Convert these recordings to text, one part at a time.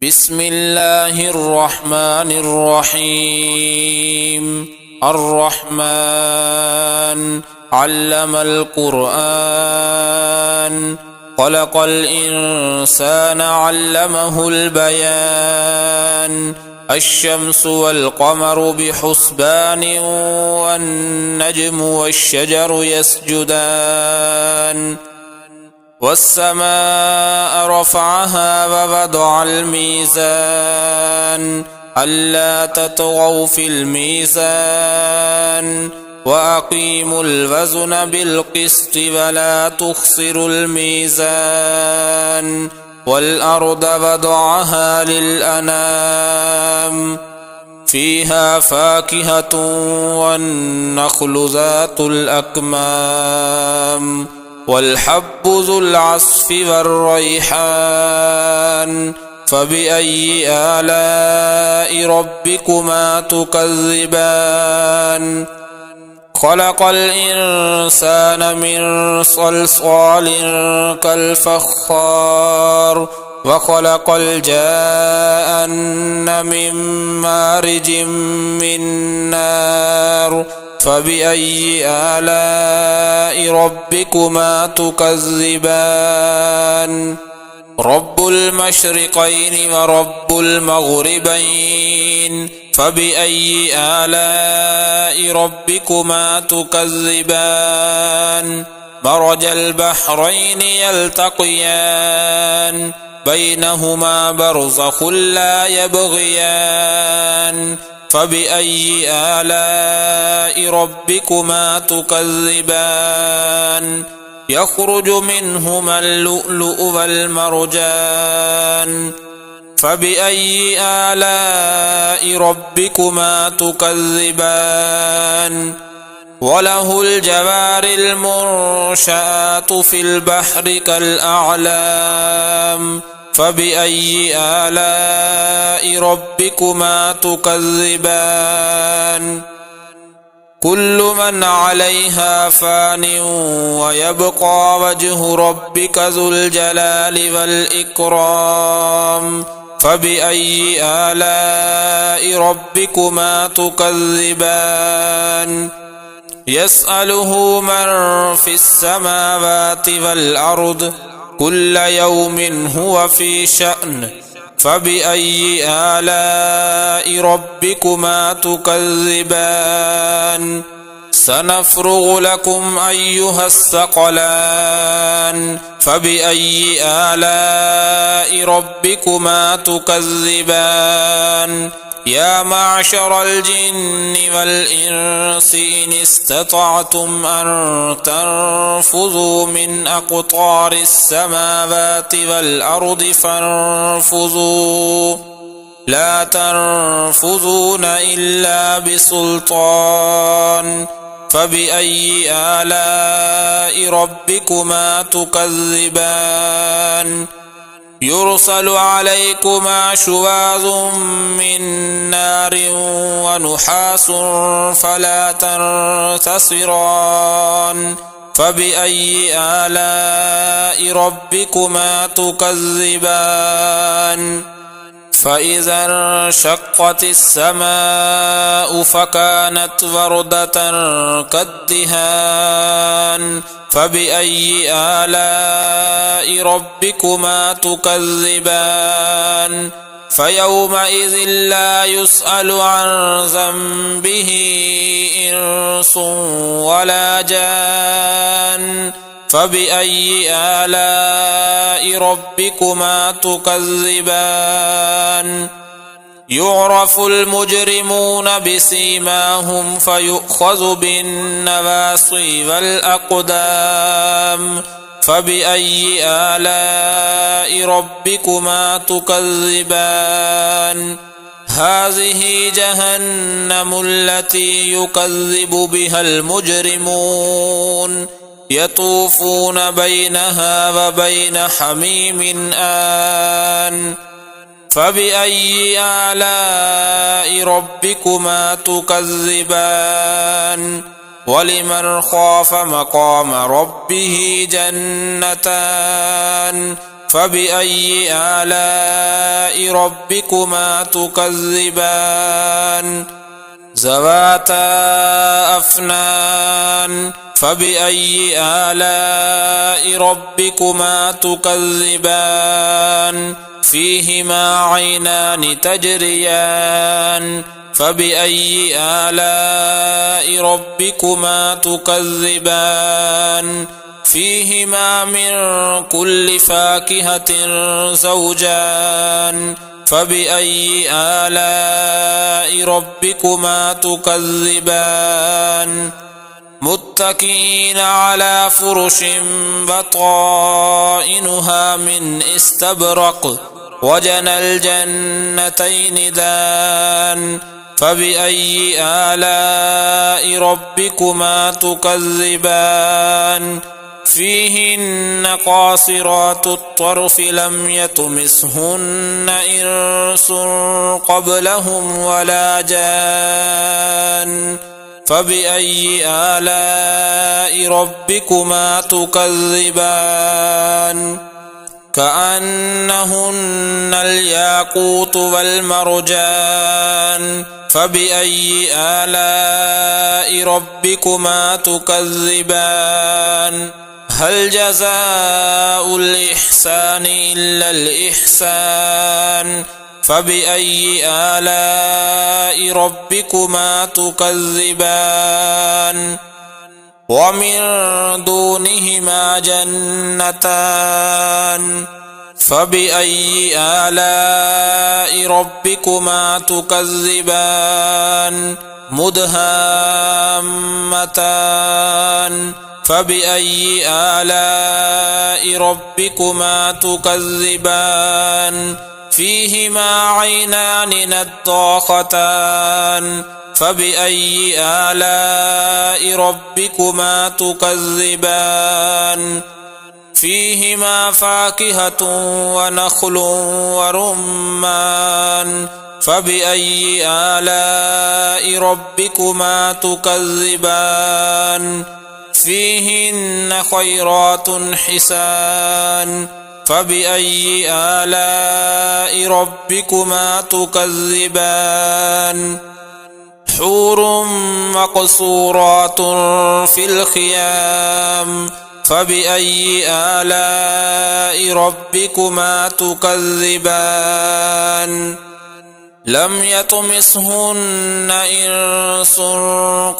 بسم الله الرحمن الرحيم. الرحمن علم القرآن، خلق الإنسان علمه البيان. الشمس والقمر بحسبان، والنجم والشجر يسجدان. والسماء رفعها ووضع الميزان، ألا تطغوا في الميزان، وأقيموا الوزن بالقسط ولا تخسروا الميزان. والأرض وضعها للأنام، فيها فاكهة والنخل ذات الأكمام، والحب ذو العصف والريحان. فبأي آلاء ربكما تكذبان؟ خلق الإنسان من صلصال كالفخار، وخلق الجان من مارج من نار. فبأي آلاء ربكما تكذبان؟ رب المشرقين ورب المغربين، فبأي آلاء ربكما تكذبان؟ مرج البحرين يلتقيان، بينهما برزخ لا يبغيان. فبأي آلاء ربكما تكذبان؟ يخرج منهما اللؤلؤ والمرجان. فبأي آلاء ربكما تكذبان؟ وله الجوار المنشآت في البحر كالأعلام. فبأي آلاء ربكما تكذبان؟ كل من عليها فان، ويبقى وجه ربك ذو الجلال والإكرام. فبأي آلاء ربكما تكذبان؟ يسأله من في السماوات والأرض، كل يوم هو في شأن. فبأي آلاء ربكما تكذبان؟ سنفرغ لكم أيها الثقلان. فبأي آلاء ربكما تكذبان؟ يا معشر الجن والإنس إن استطعتم أن تنفذوا من أقطار السماوات والأرض فانفذوا، لا تنفذون إلا بسلطان. فبأي آلاء ربكما تكذبان؟ يرسل عليكما شواظ من نار ونحاس فلا تنتصران. فبأي آلاء ربكما تكذبان؟ فإذا انشقت السماء فكانت وردة كالدهان. فبأي آلاء ربكما تكذبان؟ فيومئذ لا يسأل عن ذنبه إنس ولا جان. فبأي آلاء ربكما تكذبان؟ يعرف المجرمون بسيماهم فيؤخذ بالنواصي والأقدام. فبأي آلاء ربكما تكذبان؟ هذه جهنم التي يكذب بها المجرمون، يطوفون بينها وبين حميم آن. فبأي آلاء ربكما تكذبان؟ ولمن خاف مقام ربه جنتان، فبأي آلاء ربكما تكذبان ذواتا أفنان فبأي آلاء ربكما تكذبان فيهما عينان تجريان فبأي آلاء ربكما تكذبان فيهما من كل فاكهة زوجان فبأي آلاء ربكما تكذبان متكئين على فرش بطائنها من استبرق وجنى الجنتين دان فبأي آلاء ربكما تكذبان فيهن قاصرات الطرف لم يطمثهن إنس قبلهم ولا جان فبأي آلاء ربكما تكذبان كأنهن الياقوت والمرجان فبأي آلاء ربكما تكذبان هل جزاء الإحسان إلا الإحسان فبأي آلاء ربكما تكذبان ومن دونهما جنتان فبأي آلاء ربكما تكذبان مدهامتان فبأي آلاء ربكما تكذبان فيهما عينان نضاختان فبأي آلاء ربكما تكذبان فيهما فاكهة ونخل ورمان فبأي آلاء ربكما تكذبان فيهن خيرات حسان فبأي آلاء ربكما تكذبان حور مقصورات في الخيام فبأي آلاء ربكما تكذبان لم يطمثهن إنس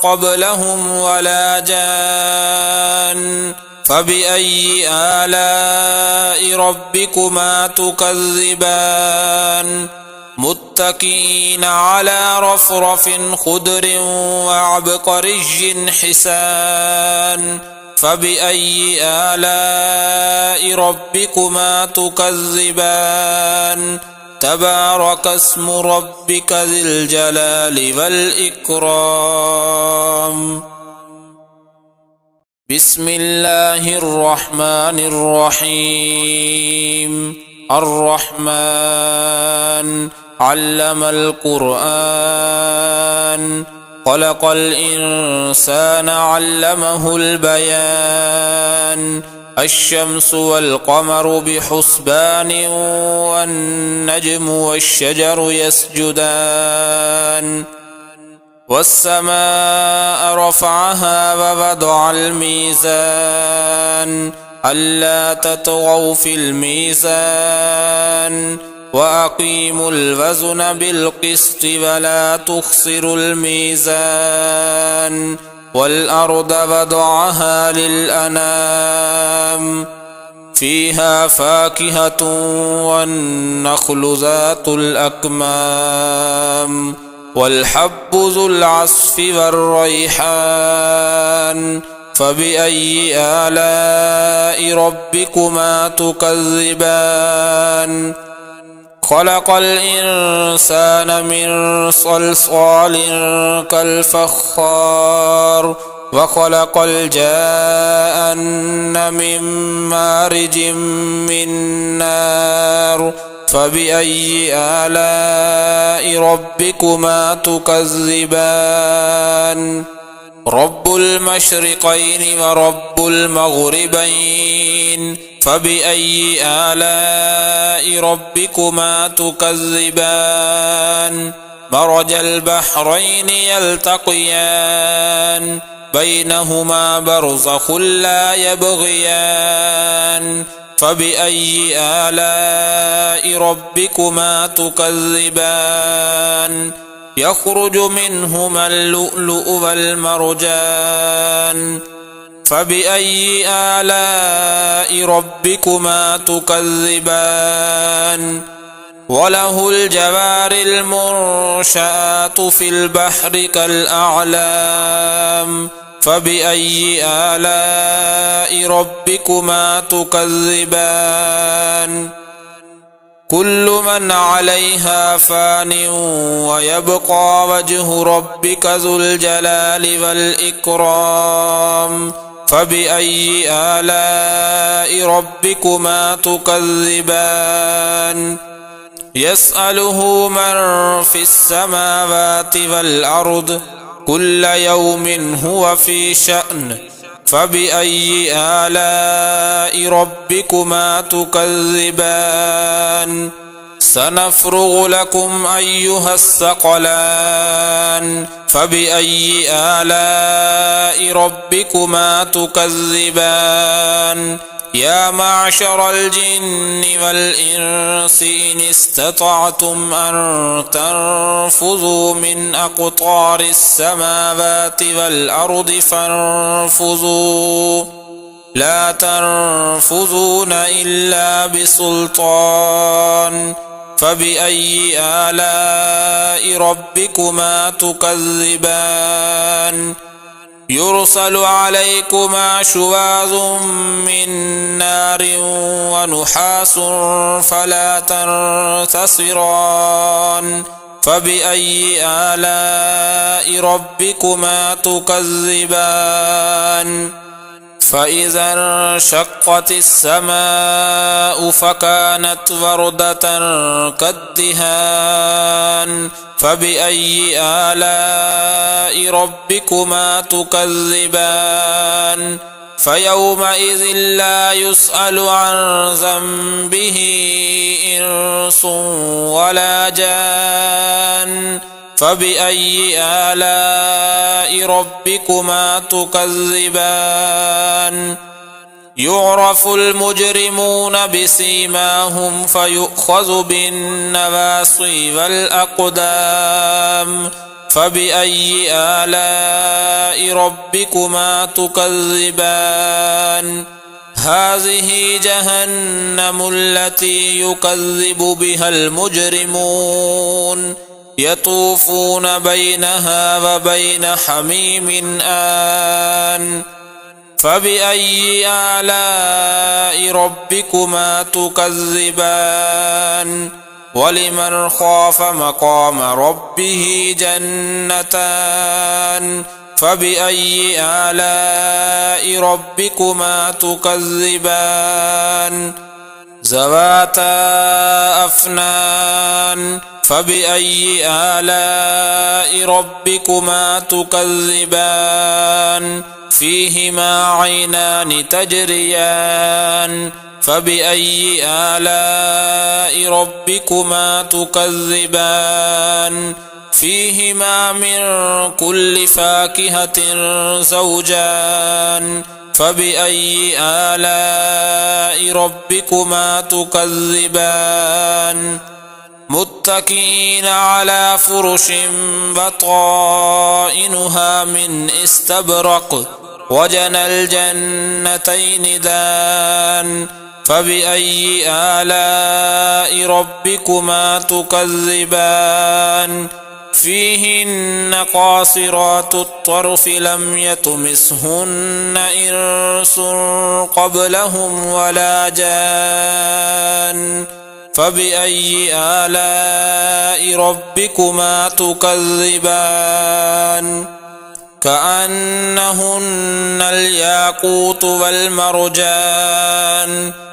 قبلهم ولا جان فبأي آلاء ربكما تكذبان متكئين على رفرف خضر وعبقري حسان فبأي آلاء ربكما تكذبان تبارك اسم ربك ذي الجلال والإكرام بسم الله الرحمن الرحيم الرحمن علم القرآن خلق الإنسان علمه البيان الشمس والقمر بحسبان والنجم والشجر يسجدان والسماء رفعها ووضع الميزان ألا تطغوا في الميزان وأقيموا الوزن بالقسط ولا تخسروا الميزان والأرض وضعها للأنام فيها فاكهة والنخل ذات الأكمام والحب ذو العصف والريحان فبأي آلاء ربكما تكذبان خلق الإنسان من صلصال كالفخار وخلق الجان من مارج من نار فبأي آلاء ربكما تكذبان رب المشرقين ورب المغربين فبأي آلاء ربكما تكذبان مرج البحرين يلتقيان بينهما برزخ لا يبغيان فبأي آلاء ربكما تكذبان يخرج منهما اللؤلؤ والمرجان فبأي آلاء ربكما تكذبان وله الجوار المنشآت في البحر كالأعلام فبأي آلاء ربكما تكذبان كل من عليها فان ويبقى وجه ربك ذو الجلال والإكرام فبأي آلاء ربكما تكذبان يسأله من في السماوات والأرض كل يوم هو في شأن فبأي آلاء ربكما تكذبان سنفرغ لكم أيها الثقلان فبأي آلاء ربكما تكذبان يا معشر الجن والإنس إن استطعتم أن تنفذوا من أقطار السماوات والأرض فانفذوا لا تنفذون إلا بسلطان فبأي آلاء ربكما تكذبان يرسل عليكما شواظ من نار ونحاس فلا تنتصران فبأي آلاء ربكما تكذبان فإذا انشقت السماء فكانت وردة كالدهان فبأي آلاء ربكما تكذبان فيومئذ لا يسأل عن ذنبه إنس ولا جان فبأي آلاء ربكما تكذبان يعرف المجرمون بسيماهم فيؤخذ بالنواصي والأقدام فبأي آلاء ربكما تكذبان هذه جهنم التي يكذب بها المجرمون يطوفون بينها وبين حميم آن فبأي آلاء ربكما تكذبان ولمن خاف مقام ربه جنتان فبأي آلاء ربكما تكذبان ذواتا أفنان فبأي آلاء ربكما تكذبان فيهما عينان تجريان فبأي آلاء ربكما تكذبان فيهما من كل فاكهة زوجان فبأي آلاء ربكما تكذبان متكئين على فرش بطائنها من استبرق وجنى الجنتين دان فبأي آلاء ربكما تكذبان فيهن قاصرات الطرف لم يطمثهن إنس قبلهم ولا جان فبأي آلاء ربكما تكذبان كأنهن الياقوت والمرجان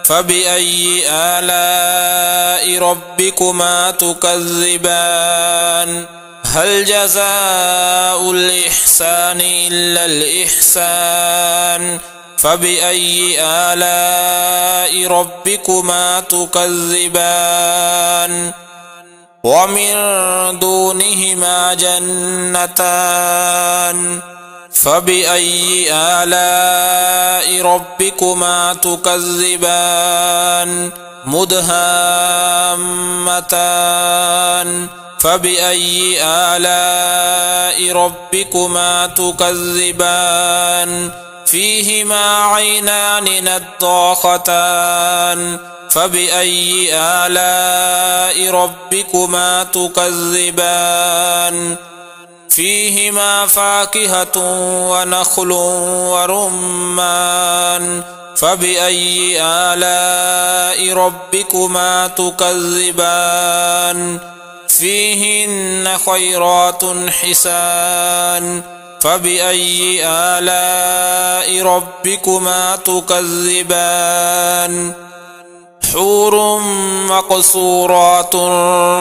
فبأي آلاء ربكما تكذبان هل جزاء الإحسان إلا الإحسان فبأي آلاء ربكما تكذبان ومن دونهما جنتان فبأي آلاء ربكما تكذبان مدهامتان فبأي آلاء ربكما تكذبان فيهما عينان نضاختان فبأي آلاء ربكما تكذبان فيهما فاكهة ونخل ورمان فبأي آلاء ربكما تكذبان فيهن خيرات حسان فبأي آلاء ربكما تكذبان حور مقصورات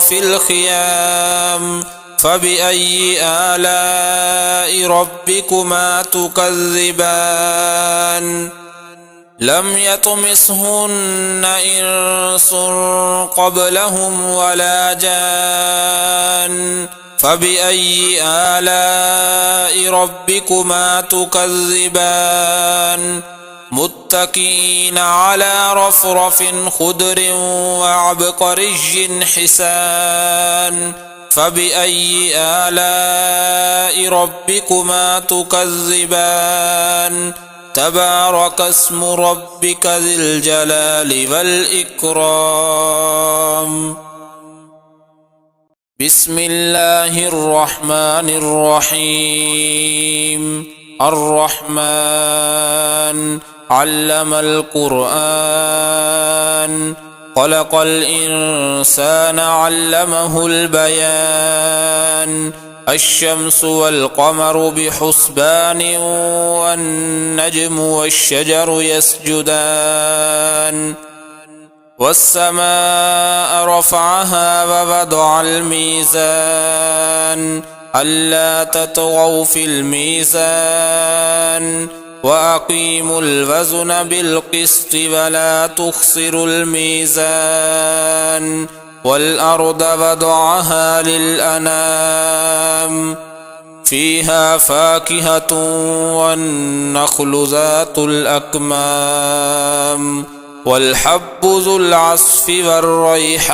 في الخيام فبأي آلاء ربكما تكذبان لم يطمثهن إنس قبلهم ولا جان فبأي آلاء ربكما تكذبان متكئين على رفرف خضر وعبقري حسان فبأي آلاء ربكما تكذبان تبارك اسم ربك ذي الجلال والإكرام بسم الله الرحمن الرحيم الرحمن علم القرآن خلق الإنسان علمه البيان الشمس والقمر بحسبان والنجم والشجر يسجدان والسماء رفعها ووضع الميزان ألا تطغوا في الميزان وأقيموا الوزن بالقسط ولا تخسروا الميزان والأرض وضعها للأنام فيها فاكهة والنخل ذات الأكمام والحب ذو العصف والريحان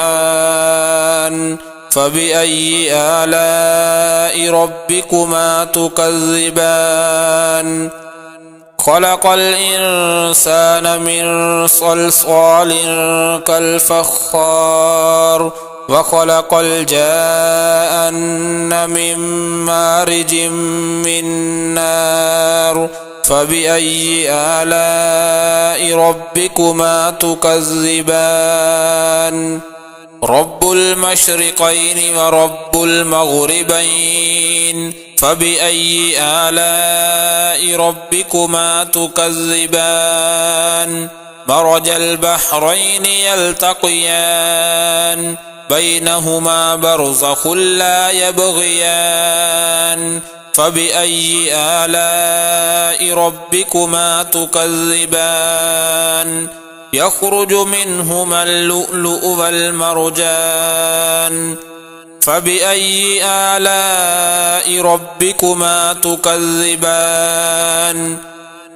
فبأي آلاء ربكما تكذبان خلق الإنسان من صلصال كالفخار وخلق الجان من مارج من نار فبأي آلاء ربكما تكذبان رب المشرقين ورب المغربين فبأي آلاء ربكما تكذبان مرج البحرين يلتقيان بينهما برزخ لا يبغيان فبأي آلاء ربكما تكذبان يخرج منهما اللؤلؤ والمرجان فبأي آلاء ربكما تكذبان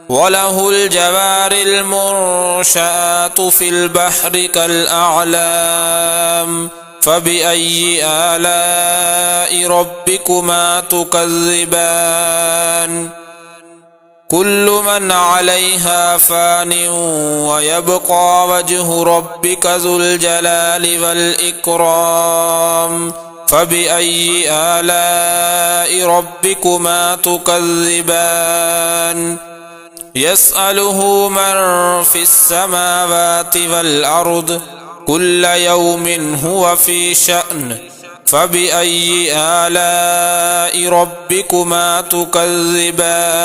وله الجوار المنشآت في البحر كالأعلام فبأي آلاء ربكما تكذبان كل من عليها فان ويبقى وجه ربك ذو الجلال والإكرام فبأي آلاء ربكما تكذبان يسأله من في السماوات والأرض كل يوم هو في شأن فبأي آلاء ربكما تكذبان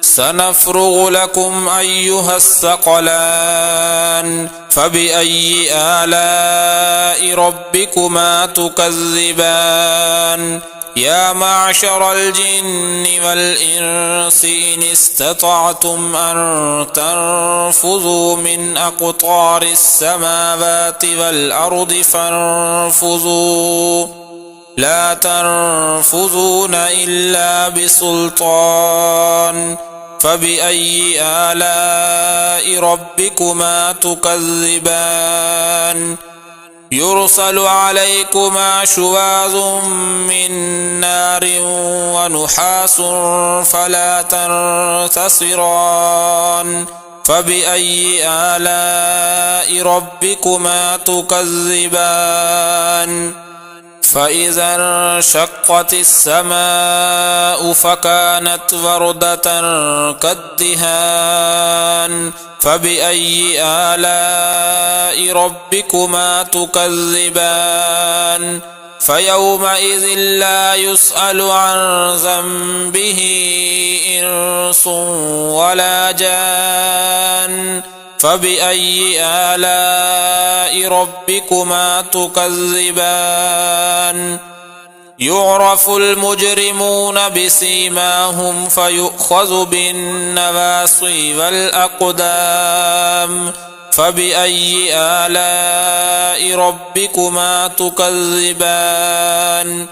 سنفرغ لكم أيها الثقلان فبأي آلاء ربكما تكذبان يا معشر الجن والإنس إن استطعتم أن تنفذوا من أقطار السماوات والأرض فانفذوا لا تنفذون إلا بسلطان فبأي آلاء ربكما تكذبان يرسل عليكما شواظ من نار ونحاس فلا تنتصران فبأي آلاء ربكما تكذبان فإذا انشقت السماء فكانت وردة كالدهان فبأي آلاء ربكما تكذبان فيومئذ لا يسأل عن ذنبه إنس ولا جان فبأي آلاء ربكما تكذبان يعرف المجرمون بسيماهم فيؤخذ بالنواصي والأقدام فبأي آلاء ربكما تكذبان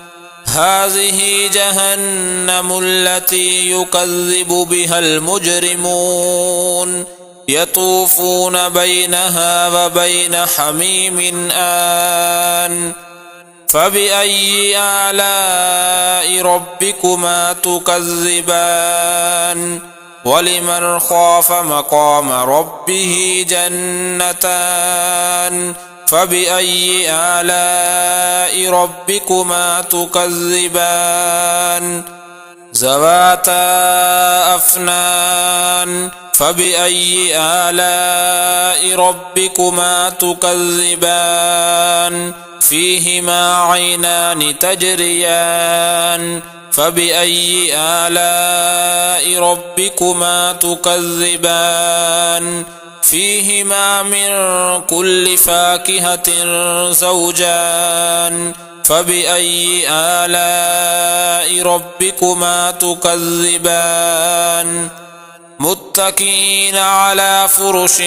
هذه جهنم التي يكذب بها المجرمون يطوفون بينها وبين حميم آن فبأي آلاء ربكما تكذبان ولمن خاف مقام ربه جنتان فبأي آلاء ربكما تكذبان ذواتا أفنان فبأي آلاء ربكما تكذبان فيهما عينان تجريان فبأي آلاء ربكما تكذبان فيهما من كل فاكهة زوجان فبأي آلاء ربكما تكذبان متكئين على فرش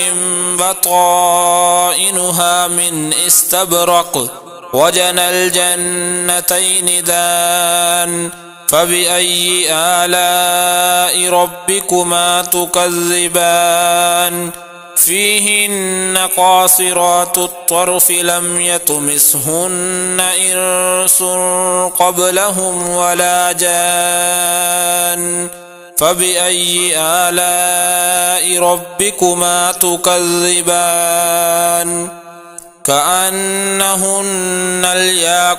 بطائنها من استبرق وجنى الجنتين دان فبأي آلاء ربكما تكذبان فيهن قاصرات الطرف لم يطمثهن إنس قبلهم ولا جان فبأي آلاء ربكما تكذبان كأنهن الياقوت